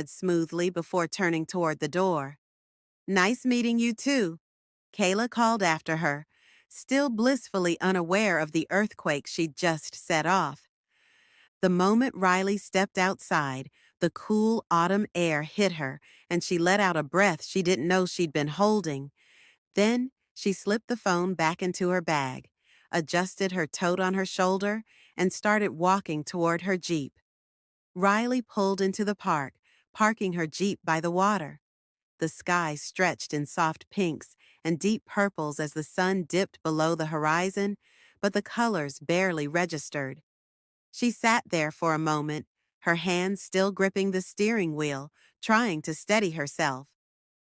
smoothly before turning toward the door. Nice meeting you too, Kayla called after her, still blissfully unaware of the earthquake she'd just set off. The moment Riley stepped outside, the cool autumn air hit her, and she let out a breath she didn't know she'd been holding. Then she slipped the phone back into her bag, adjusted her tote on her shoulder, and started walking toward her Jeep. Riley pulled into the park, parking her Jeep by the water. The sky stretched in soft pinks and deep purples as the sun dipped below the horizon, but the colors barely registered. She sat there for a moment, her hands still gripping the steering wheel, trying to steady herself.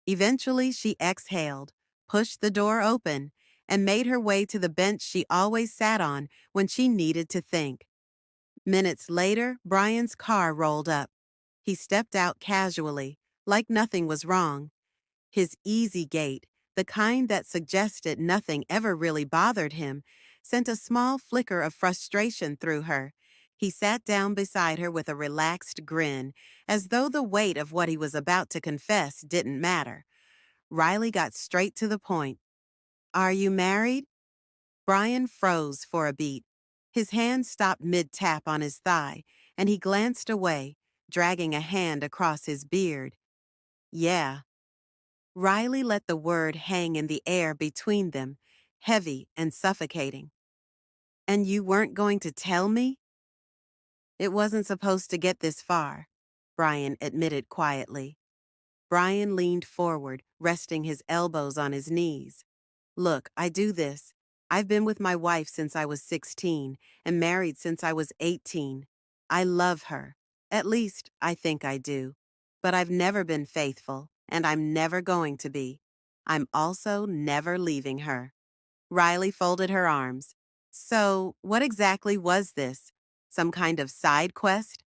Eventually, she exhaled, pushed the door open, and made her way to the bench she always sat on when she needed to think. Minutes later, Brian's car rolled up. He stepped out casually, like nothing was wrong. His easy gait, the kind that suggested nothing ever really bothered him, sent a small flicker of frustration through her. He sat down beside her with a relaxed grin, as though the weight of what he was about to confess didn't matter. Riley got straight to the point. "Are you married?" Brian froze for a beat. His hand stopped mid-tap on his thigh, and he glanced away, dragging a hand across his beard. "Yeah." Riley let the word hang in the air between them, heavy and suffocating. "And you weren't going to tell me?" "It wasn't supposed to get this far," Brian admitted quietly. Brian leaned forward, resting his elbows on his knees. "Look, I do this. I've been with my wife since I was 16 and married since I was 18. I love her. At least, I think I do. But I've never been faithful, and I'm never going to be. I'm also never leaving her." Riley folded her arms. "So, what exactly was this? Some kind of side quest?"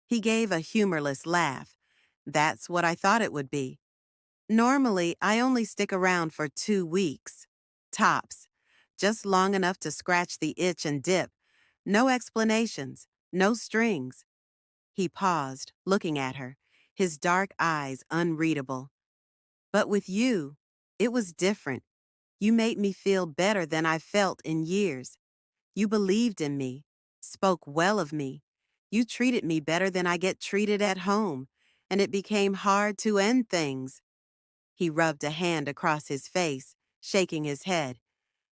He gave a humorless laugh. "That's what I thought it would be. Normally, I only stick around for 2 weeks. Tops. Just long enough to scratch the itch and dip. No explanations, no strings." He paused, looking at her, his dark eyes unreadable. "But with you, it was different. You made me feel better than I've felt in years. You believed in me, spoke well of me. You treated me better than I get treated at home, and it became hard to end things." He rubbed a hand across his face, shaking his head.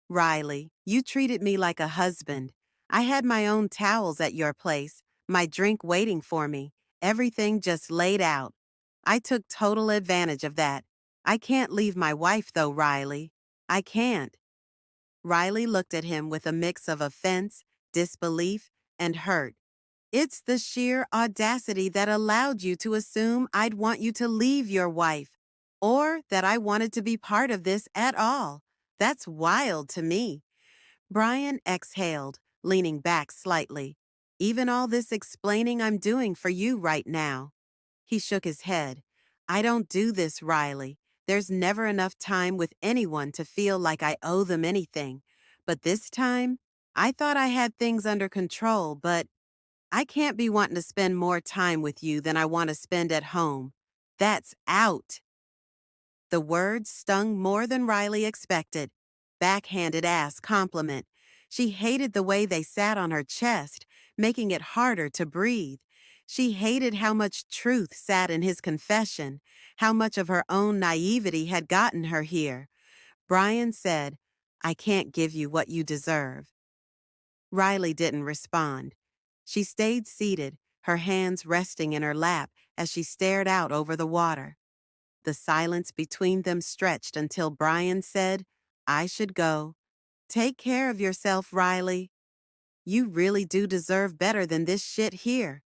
"Riley, you treated me like a husband. I had my own towels at your place, my drink waiting for me, everything just laid out. I took total advantage of that. I can't leave my wife though, Riley. I can't." Riley looked at him with a mix of offense, disbelief, and hurt. "It's the sheer audacity that allowed you to assume I'd want you to leave your wife, or that I wanted to be part of this at all. That's wild to me." Brian exhaled, leaning back slightly. "Even all this explaining I'm doing for you right now." He shook his head. "I don't do this, Riley. There's never enough time with anyone to feel like I owe them anything. But this time, I thought I had things under control, but I can't be wanting to spend more time with you than I want to spend at home. That's out." The words stung more than Riley expected. Backhanded ass compliment. She hated the way they sat on her chest, making it harder to breathe. She hated how much truth sat in his confession, how much of her own naivety had gotten her here. Brian said, "I can't give you what you deserve." Riley didn't respond. She stayed seated, her hands resting in her lap as she stared out over the water. The silence between them stretched until Brian said, "I should go. Take care of yourself, Riley. You really do deserve better than this shit here."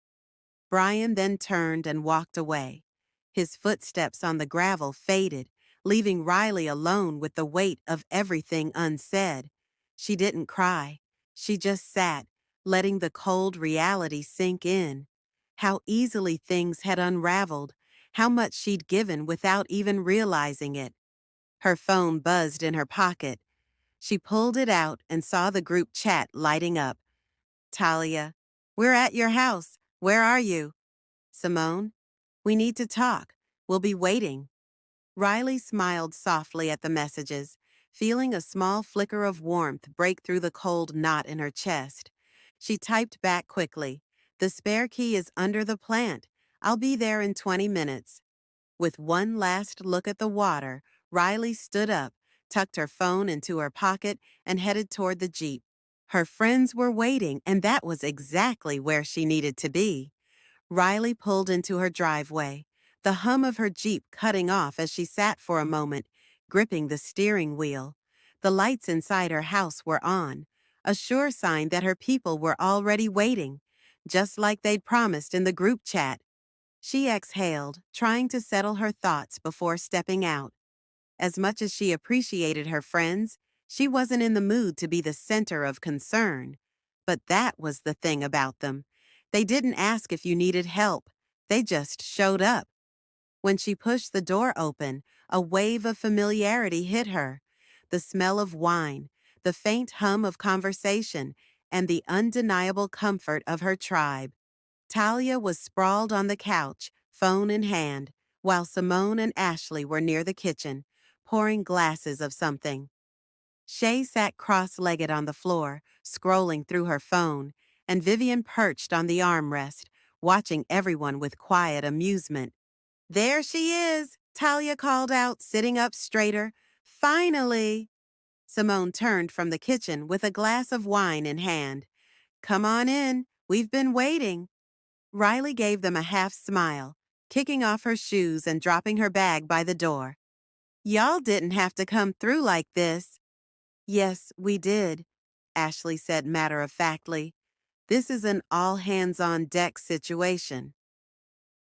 Brian then turned and walked away. His footsteps on the gravel faded, leaving Riley alone with the weight of everything unsaid. She didn't cry. She just sat, letting the cold reality sink in. How easily things had unraveled, how much she'd given without even realizing it. Her phone buzzed in her pocket. She pulled it out and saw the group chat lighting up. "Talia, we're at your house. Where are you?" "Simone, We need to talk. We'll be waiting. Riley smiled softly at the messages, feeling a small flicker of warmth break through the cold knot in her chest. She typed back quickly. The spare key is under the plant. I'll be there in 20 minutes. With one last look at the water, Riley stood up, tucked her phone into her pocket, and headed toward the Jeep. Her friends were waiting, and that was exactly where she needed to be. Riley pulled into her driveway, the hum of her Jeep cutting off as she sat for a moment, gripping the steering wheel. The lights inside her house were on, a sure sign that her people were already waiting, just like they'd promised in the group chat. She exhaled, trying to settle her thoughts before stepping out. As much as she appreciated her friends, she wasn't in the mood to be the center of concern. But that was the thing about them. They didn't ask if you needed help. They just showed up. When she pushed the door open, a wave of familiarity hit her. The smell of wine, the faint hum of conversation, and the undeniable comfort of her tribe. Talia was sprawled on the couch, phone in hand, while Simone and Ashley were near the kitchen, pouring glasses of something. Shay sat cross-legged on the floor, scrolling through her phone, and Vivian perched on the armrest, watching everyone with quiet amusement. "There she is," Talia called out, sitting up straighter. "Finally!" Simone turned from the kitchen with a glass of wine in hand. "Come on in. We've been waiting." Riley gave them a half smile, kicking off her shoes and dropping her bag by the door. "Y'all didn't have to come through like this." "Yes, we did," Ashley said matter-of-factly. "This is an all-hands-on-deck situation."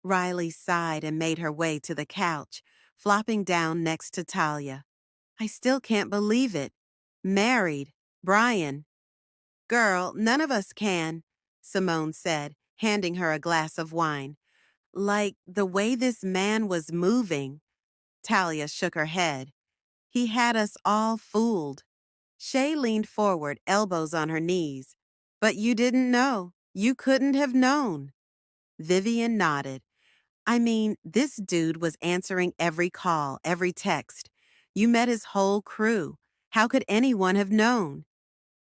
Riley sighed and made her way to the couch, flopping down next to Talia. "I still can't believe it. Married. Brian." "Girl, none of us can," Simone said, handing her a glass of wine. "Like the way this man was moving." Talia shook her head. "He had us all fooled." Shay leaned forward, elbows on her knees. "But you didn't know. You couldn't have known." Vivian nodded. "I mean, this dude was answering every call, every text. You met his whole crew. How could anyone have known?"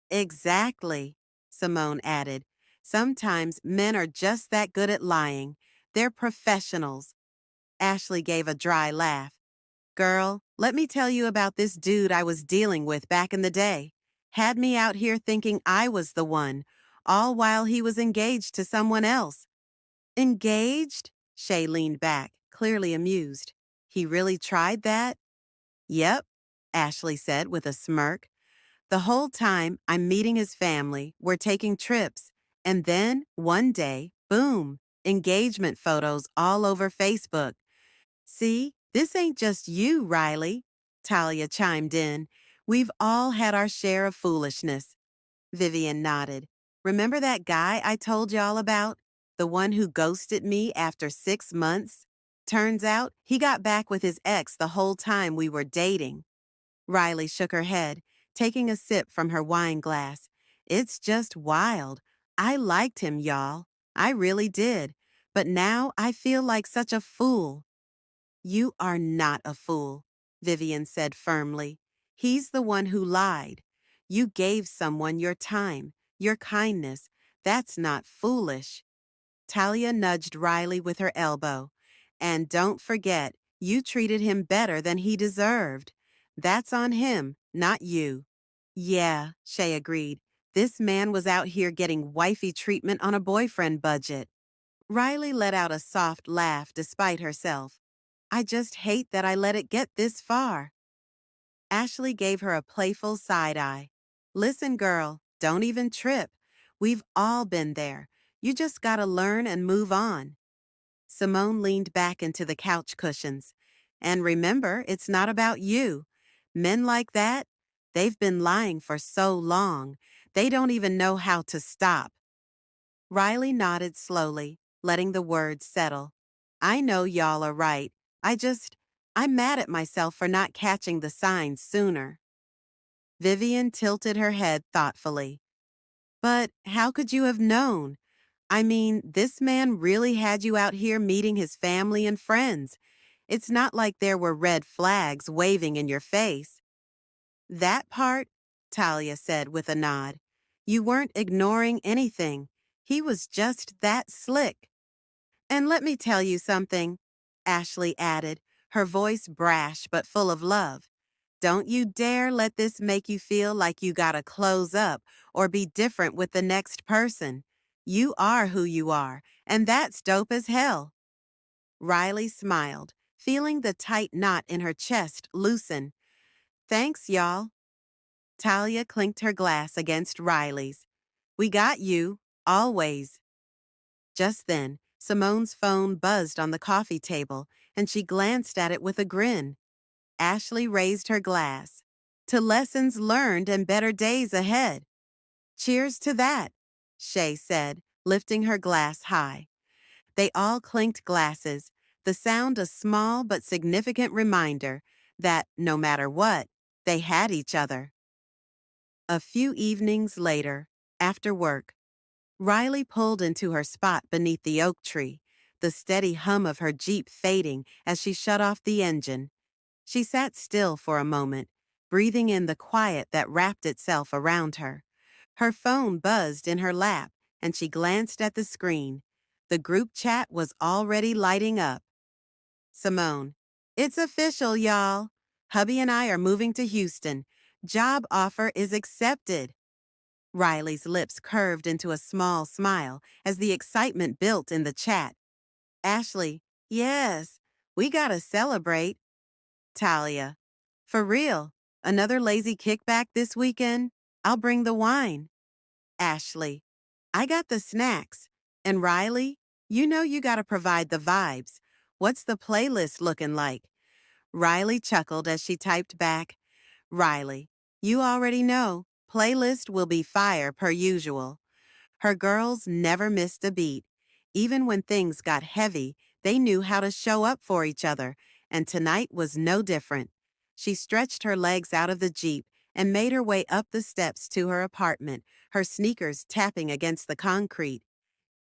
"Exactly," Simone added. "Sometimes men are just that good at lying. They're professionals." Ashley gave a dry laugh. "Girl, let me tell you about this dude I was dealing with back in the day. Had me out here thinking I was the one, all while he was engaged to someone else." "Engaged?" Shay leaned back, clearly amused. "He really tried that?" "Yep," Ashley said with a smirk. "The whole time I'm meeting his family, we're taking trips, and then, one day, boom, engagement photos all over Facebook. See, this ain't just you, Riley," Talia chimed in. "We've all had our share of foolishness." Vivian nodded. "Remember that guy I told y'all about? The one who ghosted me after 6 months? Turns out he got back with his ex the whole time we were dating." Riley shook her head, taking a sip from her wine glass. "It's just wild. I liked him, y'all. I really did. But now I feel like such a fool." "You are not a fool," Vivian said firmly. "He's the one who lied. You gave someone your time, your kindness. That's not foolish." Talia nudged Riley with her elbow. "And don't forget, you treated him better than he deserved. That's on him, not you." "Yeah," Shay agreed. "This man was out here getting wifey treatment on a boyfriend budget." Riley let out a soft laugh despite herself. "I just hate that I let it get this far." Ashley gave her a playful side-eye. "Listen, girl, don't even trip. We've all been there. You just gotta learn and move on." Simone leaned back into the couch cushions. "And remember, it's not about you. Men like that, they've been lying for so long. They don't even know how to stop." Riley nodded slowly, letting the words settle. "I know y'all are right. I'm mad at myself for not catching the signs sooner." Vivian tilted her head thoughtfully. "But how could you have known? I mean, this man really had you out here meeting his family and friends. It's not like there were red flags waving in your face. That part, Talia said with a nod. You weren't ignoring anything. He was just that slick. And let me tell you something, Ashley added, her voice brash but full of love. Don't you dare let this make you feel like you gotta close up or be different with the next person. You are who you are, and that's dope as hell. Riley smiled, feeling the tight knot in her chest loosen. Thanks, y'all. Talia clinked her glass against Riley's. We got you, always. Just then, Simone's phone buzzed on the coffee table, and she glanced at it with a grin. Ashley raised her glass. To lessons learned and better days ahead. Cheers to that, Shay said, lifting her glass high. They all clinked glasses, the sound a small but significant reminder that, no matter what, they had each other. A few evenings later, after work, Riley pulled into her spot beneath the oak tree, the steady hum of her Jeep fading as she shut off the engine. She sat still for a moment, breathing in the quiet that wrapped itself around her. Her phone buzzed in her lap, and she glanced at the screen. The group chat was already lighting up. Simone, it's official, y'all. Hubby and I are moving to Houston. Job offer is accepted. Riley's lips curved into a small smile as the excitement built in the chat. Ashley, yes, we gotta celebrate. Talia, for real, another lazy kickback this weekend? I'll bring the wine. Ashley, I got the snacks. And Riley, you know you gotta provide the vibes. What's the playlist looking like? Riley chuckled as she typed back, Riley, you already know, playlist will be fire per usual. Her girls never missed a beat. Even when things got heavy, they knew how to show up for each other, and tonight was no different. She stretched her legs out of the Jeep and made her way up the steps to her apartment, her sneakers tapping against the concrete.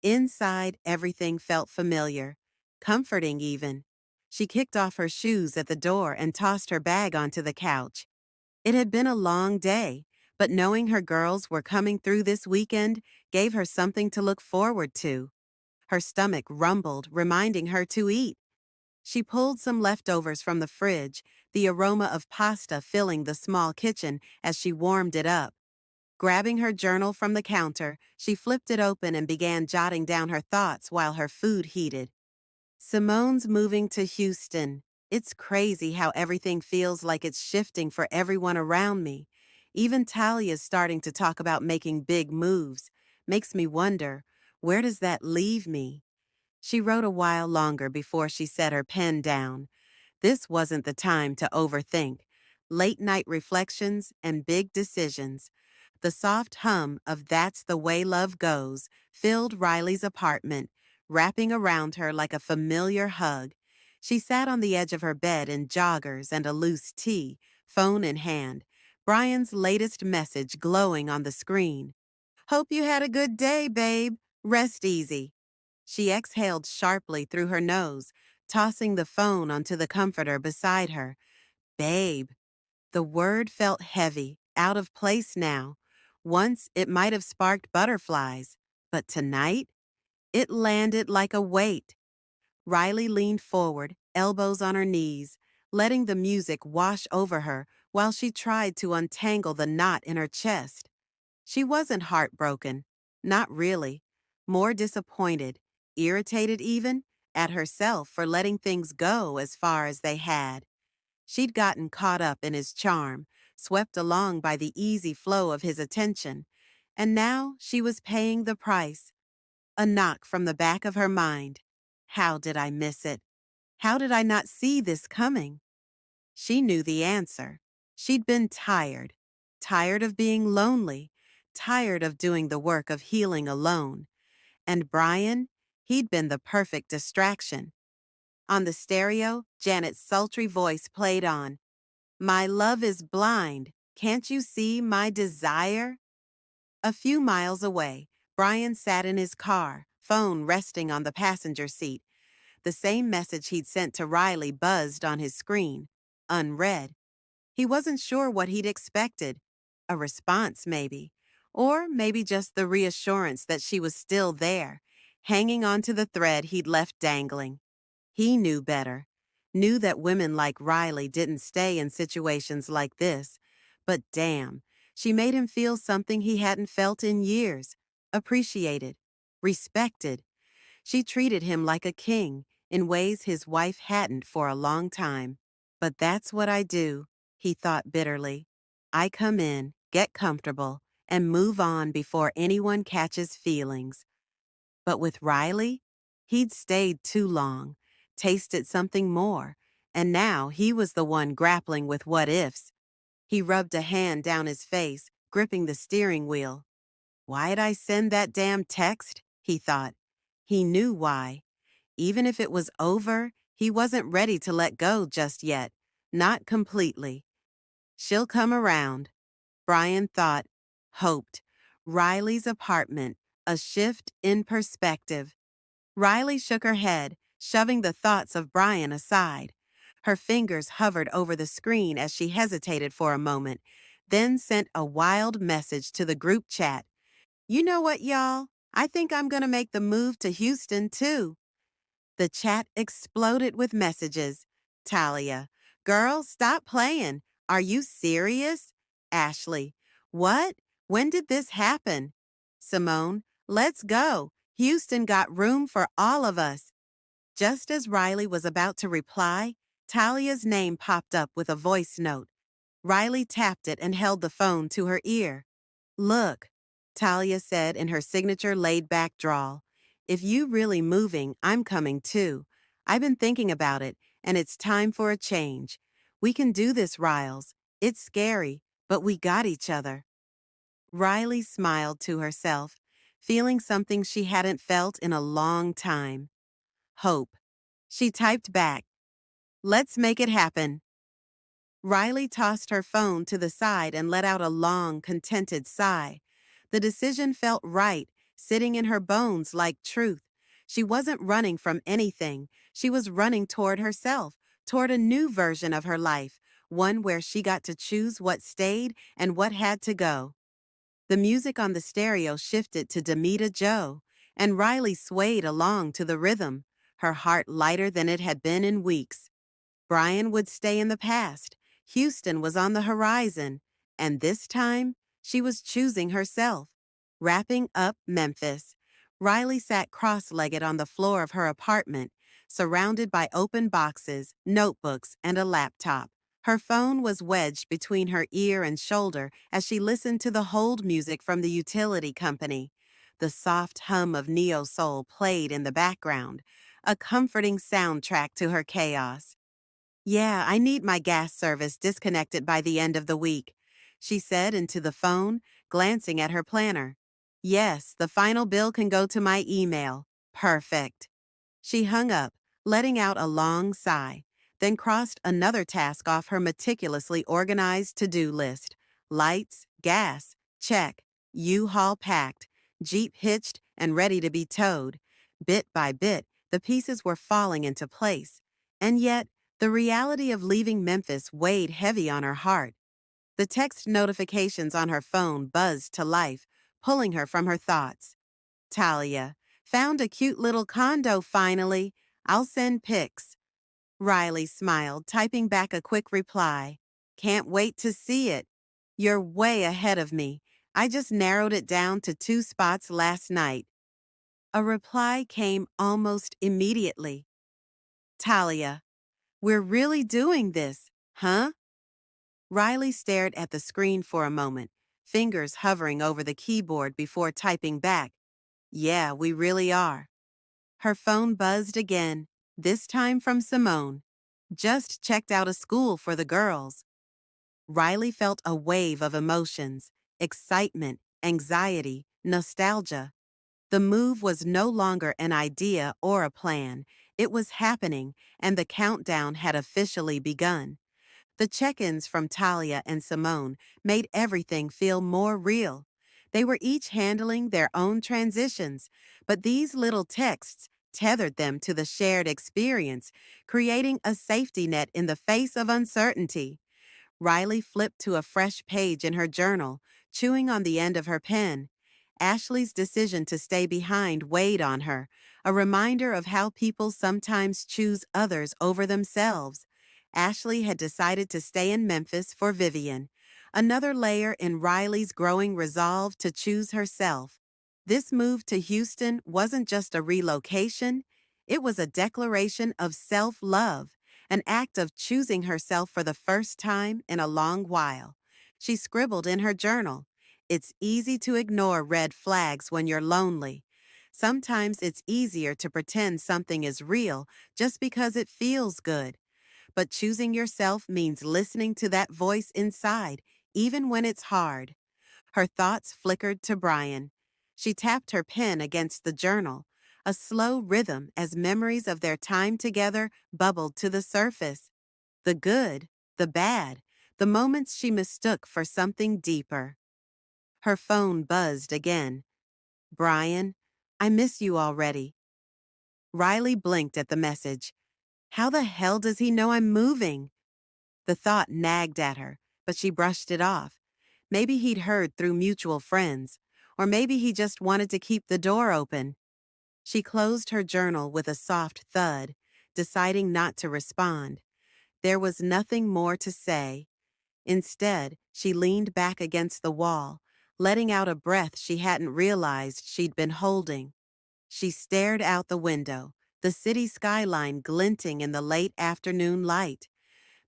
Inside, everything felt familiar, comforting even. She kicked off her shoes at the door and tossed her bag onto the couch. It had been a long day, but knowing her girls were coming through this weekend gave her something to look forward to. Her stomach rumbled, reminding her to eat. She pulled some leftovers from the fridge, the aroma of pasta filling the small kitchen as she warmed it up. Grabbing her journal from the counter, she flipped it open and began jotting down her thoughts while her food heated. Simone's moving to Houston. It's crazy how everything feels like it's shifting for everyone around me. Even Talia's starting to talk about making big moves. Makes me wonder, where does that leave me? She wrote a while longer before she set her pen down. This wasn't the time to overthink. Late night reflections and big decisions. The soft hum of That's the Way Love Goes filled Riley's apartment, wrapping around her like a familiar hug. She sat on the edge of her bed in joggers and a loose tee, phone in hand, Brian's latest message glowing on the screen. Hope you had a good day, babe. Rest easy. She exhaled sharply through her nose, tossing the phone onto the comforter beside her. Babe. The word felt heavy, out of place now. Once it might have sparked butterflies, but tonight, it landed like a weight. Riley leaned forward, elbows on her knees, letting the music wash over her while she tried to untangle the knot in her chest. She wasn't heartbroken, not really. More disappointed, irritated even, at herself for letting things go as far as they had. She'd gotten caught up in his charm, swept along by the easy flow of his attention, and now she was paying the price. A knock from the back of her mind. How did I miss it? How did I not see this coming? She knew the answer. She'd been tired. Tired of being lonely. Tired of doing the work of healing alone. And Brian, he'd been the perfect distraction. On the stereo, Janet's sultry voice played on. My love is blind. Can't you see my desire? A few miles away, Brian sat in his car, phone resting on the passenger seat. The same message he'd sent to Riley buzzed on his screen, unread. He wasn't sure what he'd expected. A response, maybe. Or maybe just the reassurance that she was still there, hanging onto the thread he'd left dangling. He knew better. Knew that women like Riley didn't stay in situations like this. But damn, she made him feel something he hadn't felt in years. Appreciated. Respected. She treated him like a king in ways his wife hadn't for a long time. But that's what I do, he thought bitterly. I come in, get comfortable, and move on before anyone catches feelings. But with Riley, he'd stayed too long, tasted something more, and now he was the one grappling with what ifs. He rubbed a hand down his face, gripping the steering wheel. Why'd I send that damn text? He thought. He knew why. Even if it was over, he wasn't ready to let go just yet. Not completely. She'll come around. Brian thought, hoped. Riley's apartment, a shift in perspective. Riley shook her head, shoving the thoughts of Brian aside. Her fingers hovered over the screen as she hesitated for a moment, then sent a wild message to the group chat. You know what, y'all? I think I'm gonna make the move to Houston, too. The chat exploded with messages. Talia, girl, stop playing. Are you serious? Ashley, what? When did this happen? Simone, let's go. Houston got room for all of us. Just as Riley was about to reply, Talia's name popped up with a voice note. Riley tapped it and held the phone to her ear. Look, Talia said in her signature laid-back drawl. If you really moving, I'm coming too. I've been thinking about it, and it's time for a change. We can do this, Riles. It's scary, but we got each other. Riley smiled to herself, feeling something she hadn't felt in a long time. Hope. She typed back, let's make it happen. Riley tossed her phone to the side and let out a long, contented sigh. The decision felt right, sitting in her bones like truth. She wasn't running from anything. She was running toward herself, toward a new version of her life, one where she got to choose what stayed and what had to go. The music on the stereo shifted to Demita Joe, and Riley swayed along to the rhythm, her heart lighter than it had been in weeks. Brian would stay in the past. Houston was on the horizon. And this time, she was choosing herself. Wrapping up Memphis. Riley sat cross-legged on the floor of her apartment, surrounded by open boxes, notebooks, and a laptop. Her phone was wedged between her ear and shoulder as she listened to the hold music from the utility company. The soft hum of neo-soul played in the background, a comforting soundtrack to her chaos. Yeah, I need my gas service disconnected by the end of the week, she said into the phone, glancing at her planner. Yes, the final bill can go to my email. Perfect. She hung up, letting out a long sigh, then crossed another task off her meticulously organized to-do list. Lights, gas, check, U-Haul packed, Jeep hitched and ready to be towed. Bit by bit, the pieces were falling into place. And yet, the reality of leaving Memphis weighed heavy on her heart. The text notifications on her phone buzzed to life, pulling her from her thoughts. Talia, found a cute little condo finally. I'll send pics. Riley smiled, typing back a quick reply. Can't wait to see it. You're way ahead of me. I just narrowed it down to 2 spots last night. A reply came almost immediately. Talia, we're really doing this, huh? Riley stared at the screen for a moment, fingers hovering over the keyboard before typing back. Yeah, we really are. Her phone buzzed again, this time from Simone. Just checked out a school for the girls. Riley felt a wave of emotions, excitement, anxiety, nostalgia. The move was no longer an idea or a plan. It was happening, and the countdown had officially begun. The check-ins from Talia and Simone made everything feel more real. They were each handling their own transitions, but these little texts tethered them to the shared experience, creating a safety net in the face of uncertainty. Riley flipped to a fresh page in her journal, chewing on the end of her pen. Ashley's decision to stay behind weighed on her, a reminder of how people sometimes choose others over themselves. Ashley had decided to stay in Memphis for Vivian, another layer in Riley's growing resolve to choose herself. This move to Houston wasn't just a relocation, it was a declaration of self-love, an act of choosing herself for the first time in a long while. She scribbled in her journal, "It's easy to ignore red flags when you're lonely. Sometimes it's easier to pretend something is real just because it feels good. But choosing yourself means listening to that voice inside, even when it's hard." Her thoughts flickered to Brian. She tapped her pen against the journal, a slow rhythm as memories of their time together bubbled to the surface. The good, the bad, the moments she mistook for something deeper. Her phone buzzed again. "Brian, I miss you already." Riley blinked at the message. How the hell does he know I'm moving? The thought nagged at her, but she brushed it off. Maybe he'd heard through mutual friends, or maybe he just wanted to keep the door open. She closed her journal with a soft thud, deciding not to respond. There was nothing more to say. Instead, she leaned back against the wall, letting out a breath she hadn't realized she'd been holding. She stared out the window, the city skyline glinting in the late afternoon light.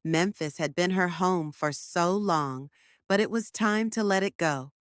Memphis had been her home for so long, but it was time to let it go.